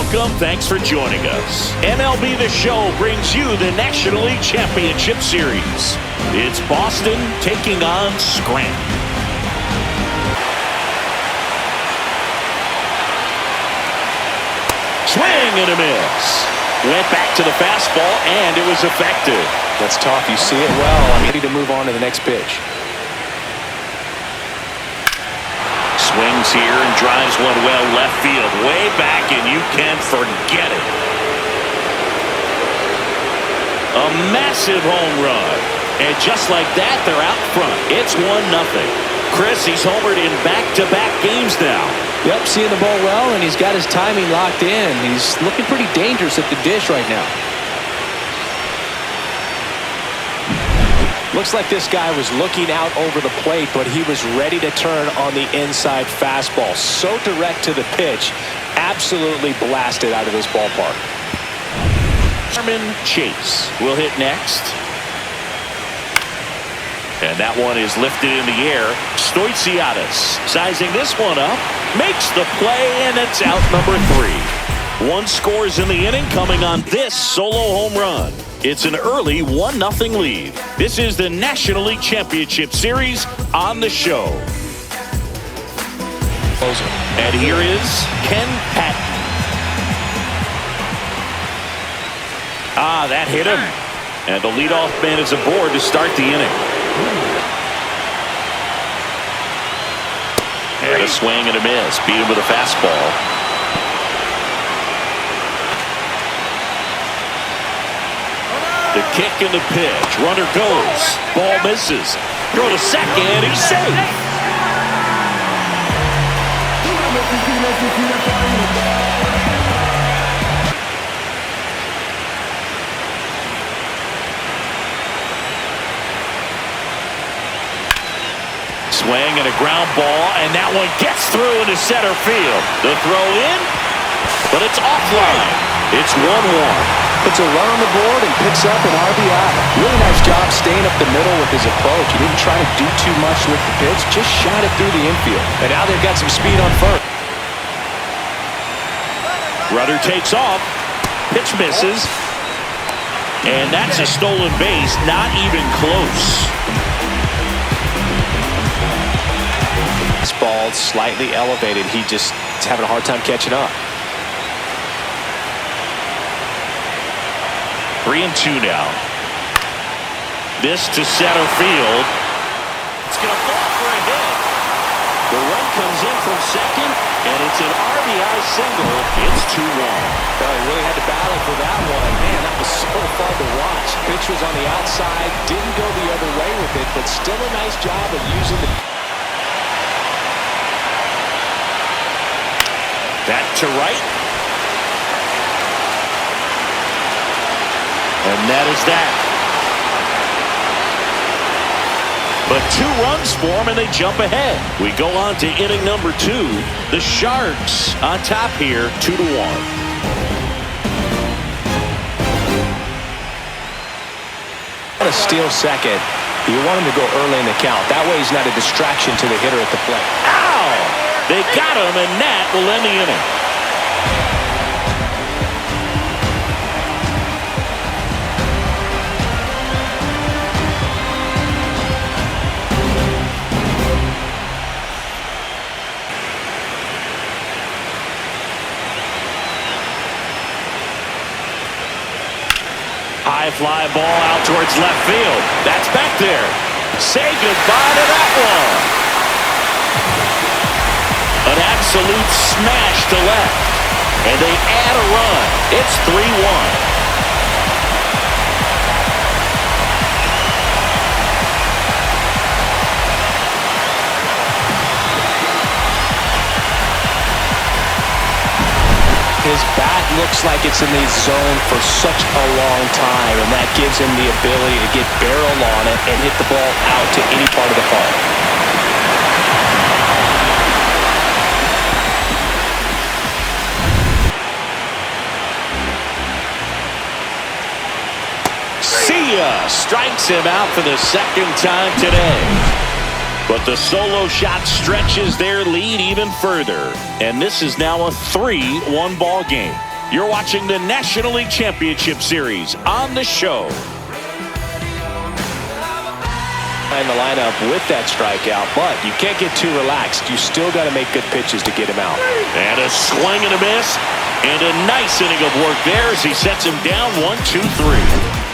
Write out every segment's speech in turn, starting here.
Welcome, thanks for joining us. MLB The Show brings you the National League Championship Series. It's Boston taking on Scranton. Swing and a miss. Went back to the fastball, and it was effective. That's tough. You see it well. I'm ready to move on to the next pitch. Swings here and drives one well left field. Way back, and you can forget it. A massive home run. And just like that, they're out front. It's 1-0. Chris, he's homered in back-to-back games now. Yep, seeing the ball well, and he's got his timing locked in. He's looking pretty dangerous at the dish right now. Looks like this guy was looking out over the plate, but he was ready to turn on the inside fastball. So direct to the pitch, absolutely blasted out of this ballpark. Herman Chase will hit next. And that one is lifted in the air. Stoitsiadis sizing this one up. Makes the play, and it's out number 3. 1 scores in the inning coming on this solo home run. It's an early 1-0 lead. This is the National League Championship Series on the show. Closer. And here is Ken Patton. That hit him. And the leadoff man is aboard to start the inning. And a swing and a miss. Beat him with a fastball. The kick and the pitch. Runner goes. Ball misses. Throw to second. He's safe. Swing and a ground ball, and that one gets through into center field. The throw in, but it's offline. It's 1-1. Puts a run on the board and picks up an RBI. Really nice job staying up the middle with his approach. He didn't try to do too much with the pitch, just shot it through the infield. And now they've got some speed on first. Rudder takes off. Pitch misses. And that's a stolen base. Not even close. This ball slightly elevated. He just is having a hard time catching up. 3-2 now. This to center field. It's going to fall for a hit. The run comes in from second, and it's an RBI single. It's 2-1. Well, he really had to battle for that one. Man, that was so fun to watch. Pitch was on the outside, didn't go the other way with it, but still a nice job of using the... Back to right. And that is that. But 2 runs for them, and they jump ahead. We go on to inning number 2. The Sharks on top here, 2-1. On a steal second, you want him to go early in the count. That way he's not a distraction to the hitter at the plate. Ow! They got him, and that will end the inning. High fly ball out towards left field. That's back there. Say goodbye to that one. An absolute smash to left. And they add a run. It's 3-1. His bat looks like it's in the zone for such a long time, and that gives him the ability to get barrel on it and hit the ball out to any part of the park. See ya! Strikes him out for the second time today. But the solo shot stretches their lead even further. And this is now a 3-1 ball game. You're watching the National League Championship Series on the show. In the lineup with that strikeout, but you can't get too relaxed. You still got to make good pitches to get him out. And a swing and a miss, and a nice inning of work there as he sets him down 1-2-3.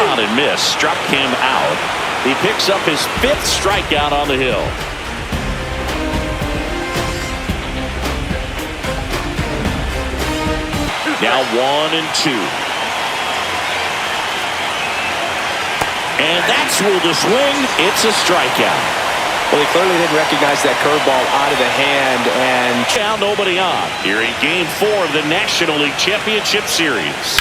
On and miss, struck him out. He picks up his 5th strikeout on the hill. Now 1-2. And that's ruled a swing. It's a strikeout. Well, he clearly didn't recognize that curveball out of the hand, and now nobody on here in Game 4 of the National League Championship Series.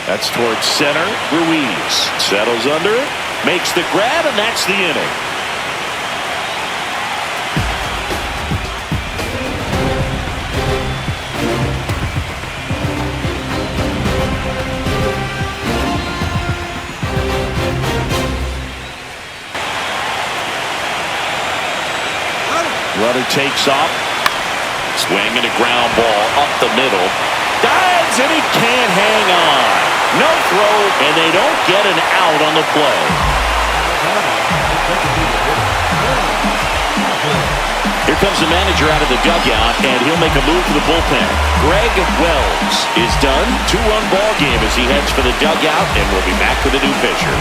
That's towards center. Ruiz settles under it, makes the grab, and that's the inning. Runner takes off. Swing and a ground ball up the middle. Dives, and he can't hang on. No throw, and they don't get an out on the play. Here comes the manager out of the dugout, and he'll make a move to the bullpen. Greg Wells is done. 2-run ball game as he heads for the dugout, and we'll be back with a new pitcher.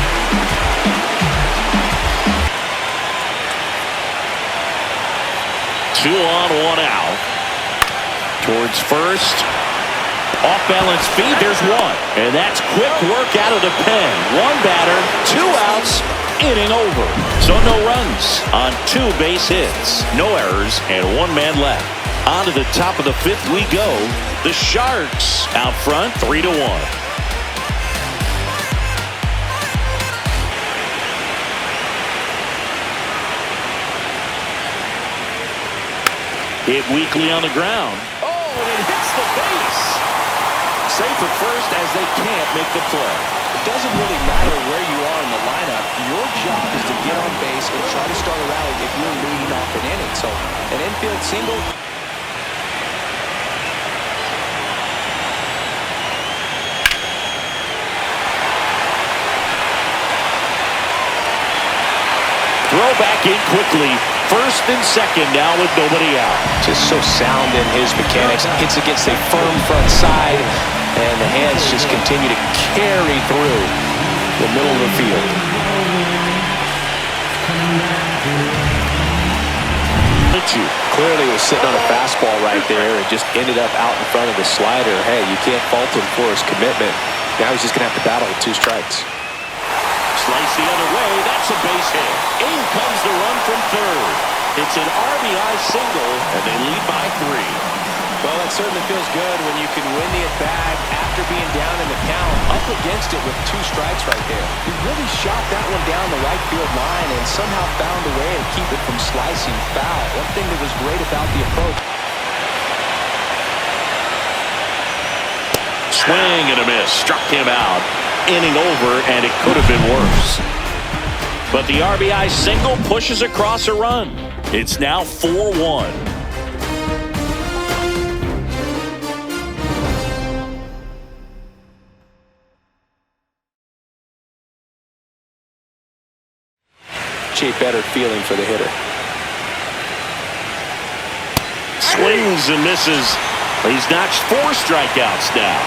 2 on, 1 out. Towards first. Off balance feed, there's one. And that's quick work out of the pen. 1 batter, 2 outs, inning over. So no runs on 2 base hits. No errors, and 1 man left. On to the top of the 5th we go. The Sharks out front, 3-1. Hit weakly on the ground. Oh, and it hits the base. Safe at first as they can't make the play. It doesn't really matter where you are in the lineup. Your job is to get on base and try to start a rally if you're leading off an inning. So an infield single. Throw back in quickly. First and second now with nobody out. Just so sound in his mechanics. Hits against a firm front side, and the hands just continue to carry through the middle of the field. Clearly was sitting on a fastball right there and just ended up out in front of the slider. Hey, you can't fault him for his commitment. Now he's just going to have to battle with 2 strikes. Slice the other way. That's a base hit. In comes the run from third. It's an RBI single, and they lead by 3. Well, that certainly feels good when you can win the at-bat after being down in the count, up against it with 2 strikes right there. He really shot that one down the right field line and somehow found a way to keep it from slicing foul. One thing that was great about the approach. Swing and a miss. Struck him out. Inning over, and it could have been worse. But the RBI single pushes across a run. It's now 4-1. A better feeling for the hitter. Swings and misses. He's notched 4 strikeouts now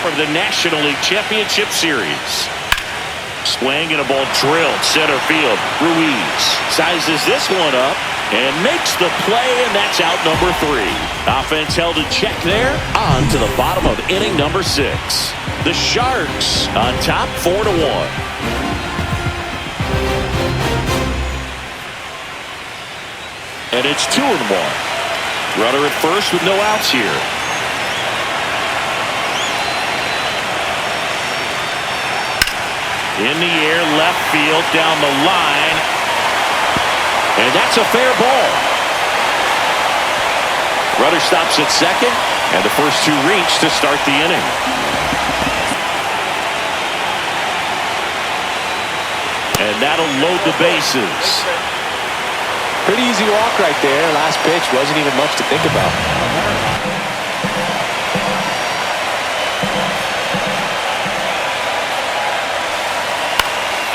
for the National League Championship Series. Swing and a ball drilled center field. Ruiz sizes this one up and makes the play, and that's out number 3. Offense held in check there. On to the bottom of inning number 6. The Sharks on top 4-1. And it's 2-1. Runner at first with no outs here. In the air, left field, down the line. And that's a fair ball. Runner stops at second, and the first two reach to start the inning. And that'll load the bases. Pretty easy walk right there. Last pitch wasn't even much to think about.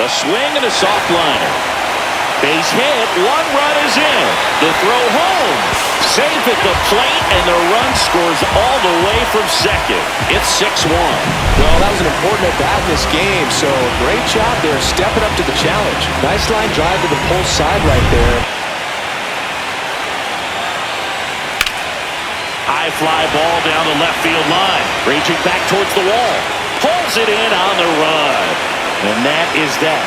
A swing and a soft liner. Base hit, one run is in. The throw home. Safe at the plate, and the run scores all the way from second. It's 6-1. Well, that was an important at-bat in this game, so great job there stepping up to the challenge. Nice line drive to the pull side right there. High fly ball down the left field line. Reaching back towards the wall. Pulls it in on the run. And that is that.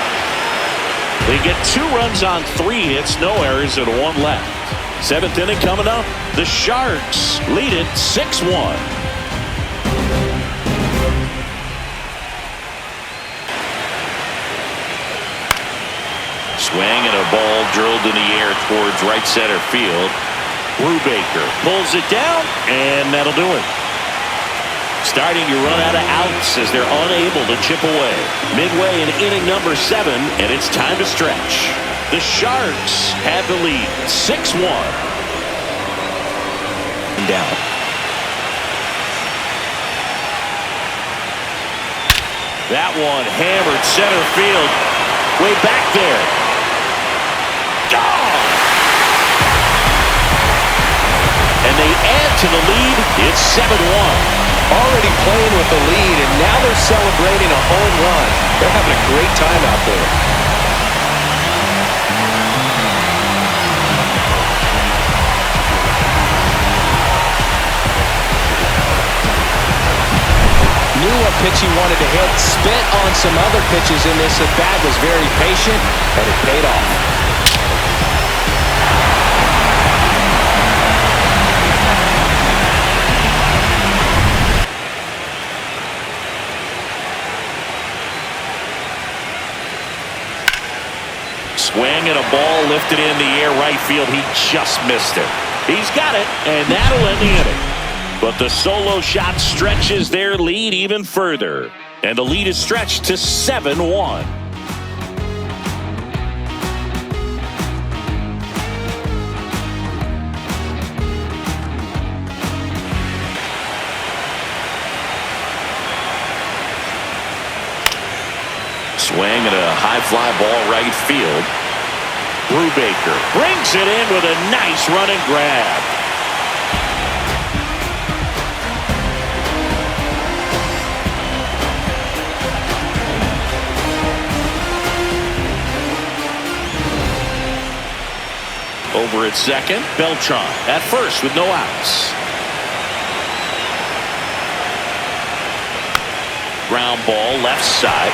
They get 2 runs on 3 hits, no errors, and 1 left. 7th inning coming up. The Sharks lead it 6-1. Swing and a ball drilled in the air towards right center field. Brubaker pulls it down, and that'll do it. Starting to run out of outs as they're unable to chip away. Midway in inning number 7, and it's time to stretch. The Sharks have the lead, 6-1. Down. That one hammered center field. Way back there. Gone! And they add to the lead. It's 7-1. Already playing with the lead, and now they're celebrating a home run. They're having a great time out there. Knew what pitch he wanted to hit, spent on some other pitches in this at-bat, was very patient, and it paid off. Swing and a ball lifted in the air right field. He just missed it. He's got it, and that'll end the inning. But the solo shot stretches their lead even further. And the lead is stretched to 7-1. Swing and a high fly ball right field. Brubaker brings it in with a nice running grab. Over at second, Beltran at first with no outs. Ground ball left side.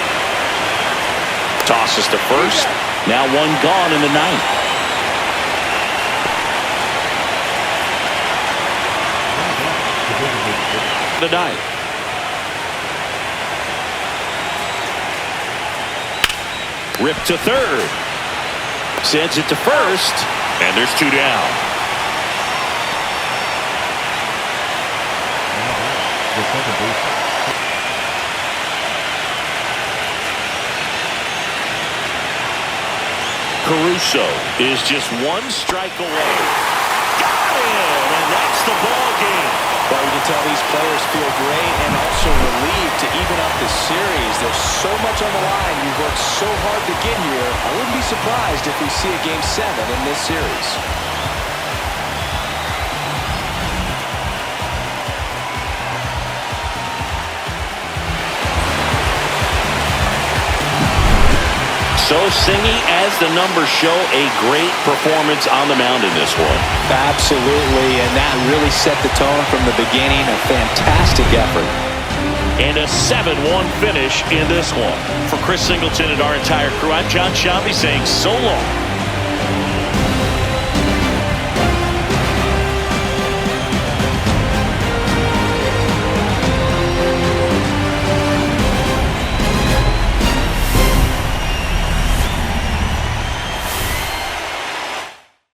Tosses to first. Now 1 gone in the 9th. The 9th. Rip to third. Sends it to first. And there's 2 down. Caruso is just 1 strike away. Got him, and that's the ball game. Well, you can tell these players feel great and also relieved to even up this series. There's so much on the line. You've worked so hard to get here. I wouldn't be surprised if we see a Game 7 in this series. So singy as the numbers show, a great performance on the mound in this one. Absolutely, and that really set the tone from the beginning. A fantastic effort. And a 7-1 finish in this one. For Chris Singleton and our entire crew, I'm John Shambi saying so long.